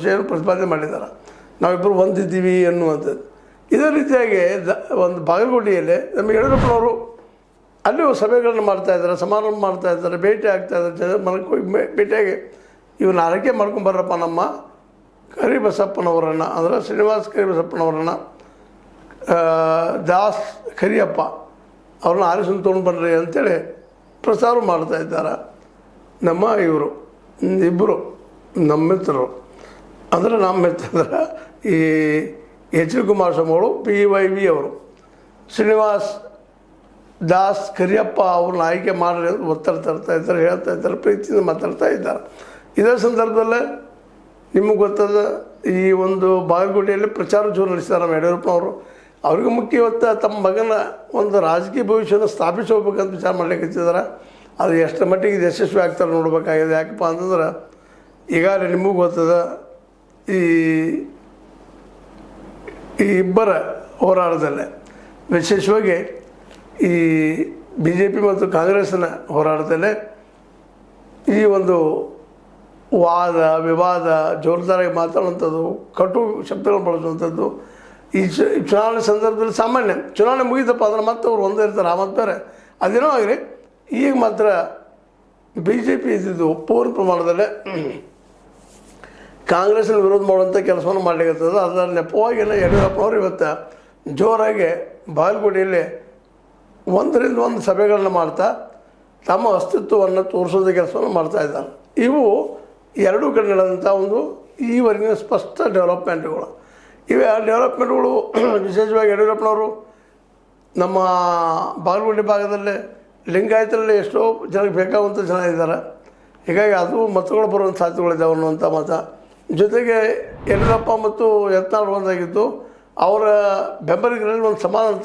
ವಿಷಯ ಪ್ರತಿಪಾದನೆ ಮಾಡಿದ್ದಾರೆ. ನಾವಿಬ್ಬರು ಹೊಂದಿದ್ದೀವಿ ಅನ್ನುವಂಥದ್ದು. ಇದೇ ರೀತಿಯಾಗಿ ಒಂದು ಬಾಗಲಕೋಟೆಯಲ್ಲಿ ನಮ್ಮ ಯಡಿಯೂರಪ್ಪನವರು ಅಲ್ಲಿಯೂ ಸಭೆಗಳನ್ನು ಮಾಡ್ತಾಯಿದ್ದಾರೆ, ಸಮಾರಂಭ ಮಾಡ್ತಾಯಿದ್ದಾರೆ, ಭೇಟಿ ಆಗ್ತಾಯಿದ್ದಾರೆ. ಜನ ಮನಕ್ಕೆ ಹೋಗಿ ಭೇಟಿಯಾಗಿ ಇವ್ರನ್ನ ಆರೈಕೆ ಮಾಡ್ಕೊಂಬರ್ರಪ್ಪ, ನಮ್ಮ ಕರಿಬಸಪ್ಪನವರನ್ನು ಅಂದರೆ ಶ್ರೀನಿವಾಸ ಕರಿಬಸಪ್ಪನವರನ್ನು ದಾಸ್ ಕರಿಯಪ್ಪ ಅವ್ರನ್ನ ಆರಿಸ್ಕೊಂಡು ತೊಗೊಂಡು ಬರ್ರಿ ಅಂತೇಳಿ ಪ್ರಚಾರ ಮಾಡ್ತಾಯಿದ್ದಾರೆ. ನಮ್ಮ ಇವರು ಇಬ್ಬರು ನಮ್ಮ ಮಿತ್ರರು ಅಂದರೆ ನಮ್ಮ ಮಿತ್ರರ ಈ ಎಚ್ ಡಿ ಕುಮಾರಸ್ವಾಮಿ ಅವರು PYV ಅವರು ಶ್ರೀನಿವಾಸ್ ದಾಸ್ ಕರಿಯಪ್ಪ ಅವ್ರನ್ನ ಆಯ್ಕೆ ಮಾಡ್ರಿ ಅಂತ ಒತ್ತಡ ತರ್ತಾ ಇದ್ದಾರೆ, ಹೇಳ್ತಾ ಇದ್ದಾರೆ, ಪ್ರೀತಿಯಿಂದ ಮಾತಾಡ್ತಾ ಇದ್ದಾರೆ. ಇದೇ ಸಂದರ್ಭದಲ್ಲೇ ನಿಮಗೆ ಗೊತ್ತದ ಈ ಒಂದು ಬಾಗಲಕೋಟೆಯಲ್ಲಿ ಪ್ರಚಾರ ಜೋರು ನಡೆಸಿದ್ದಾರೆ ನಮ್ಮ ಯಡಿಯೂರಪ್ಪನವರು. ಅವ್ರಿಗೆ ಮುಖ್ಯ ಇವತ್ತು ತಮ್ಮ ಮಗನ ಒಂದು ರಾಜಕೀಯ ಭವಿಷ್ಯನ ಸ್ಥಾಪಿಸಿ ಹೋಗ್ಬೇಕಂತ ವಿಚಾರ ಮಾಡ್ಲಿಕ್ಕೆ ಅದು ಎಷ್ಟು ಮಟ್ಟಿಗೆ ಇದು ಯಶಸ್ವಿ ಆಗ್ತಾರೆ ನೋಡ್ಬೇಕಾಗಿದೆ. ಯಾಕಪ್ಪ ಅಂತಂದ್ರೆ ಈಗಾಗಲೇ ನಿಮಗೂ ಗೊತ್ತದ ಈ ಇಬ್ಬರ ಹೋರಾಟದಲ್ಲೇ ವಿಶೇಷವಾಗಿ ಈ BJP ಮತ್ತು ಕಾಂಗ್ರೆಸ್ಸಿನ ಹೋರಾಟದಲ್ಲೇ ಈ ಒಂದು ವಾದ ವಿವಾದ ಜೋರ್ದಾರಾಗಿ ಮಾತಾಡುವಂಥದ್ದು, ಕಟು ಶಬ್ದಗಳು ಬಳಸುವಂಥದ್ದು ಈ ಚುನಾವಣೆ ಸಂದರ್ಭದಲ್ಲಿ ಸಾಮಾನ್ಯ. ಚುನಾವಣೆ ಮುಗಿದಪ್ಪ ಅಂದ್ರೆ ಮತ್ತೆ ಅವ್ರು ಒಂದೇ ಇರ್ತಾರೆ. ಆ ಮತ್ತೆ ಅದೇನೋ ಆಗಲಿ, ಈಗ ಮಾತ್ರ BJP ಇದ್ದಿದ್ದು ಪೂರ್ಣ ಪ್ರಮಾಣದಲ್ಲೇ ಕಾಂಗ್ರೆಸ್ನ ವಿರೋಧ ಮಾಡುವಂಥ ಕೆಲಸವನ್ನು ಮಾಡಲಿಕ್ಕತ್ತದ. ಅದರ ನೆಪವಾಗಿಲ್ಲ ಯಡಿಯೂರಪ್ಪನವರು ಇವತ್ತು ಜೋರಾಗಿ ಬಾಗಲಕೋಟೆಯಲ್ಲಿ ಒಂದರಿಂದ ಒಂದು ಸಭೆಗಳನ್ನ ಮಾಡ್ತಾ ತಮ್ಮ ಅಸ್ತಿತ್ವವನ್ನು ತೋರಿಸೋದ ಕೆಲಸವನ್ನು ಮಾಡ್ತಾಯಿದ್ದಾರೆ. ಇವು ಎರಡೂ ಕಡೆ ನಡೆದಂಥ ಒಂದು ಈವರೆಗಿನ ಸ್ಪಷ್ಟ ಡೆವಲಪ್ಮೆಂಟ್ಗಳು. ಇವೆ ಡೆವಲಪ್ಮೆಂಟ್ಗಳು ವಿಶೇಷವಾಗಿ ಯಡಿಯೂರಪ್ಪನವರು ನಮ್ಮ ಬಾಗಲಕೋಟೆ ಭಾಗದಲ್ಲೇ ಲಿಂಗಾಯತರಲ್ಲಿ ಎಷ್ಟೋ ಜನಕ್ಕೆ ಬೇಕಾಗುವಂಥ ಜನ ಇದ್ದಾರೆ. ಹೀಗಾಗಿ ಅದು ಮತಗಳು ಬರುವಂಥ ಸಾಧ್ಯತೆಗಳಿದ್ದಾವೆ ಅನ್ನುವಂಥ ಮತ. ಜೊತೆಗೆ ಯಡಿಯೂರಪ್ಪ ಮತ್ತು ಯತ್ನಾಳ್ ಒಂದಾಗಿದ್ದು ಅವರ ಬೆಂಬಲಿಗರಲ್ಲಿ ಒಂದು ಸಮಾಧಾನ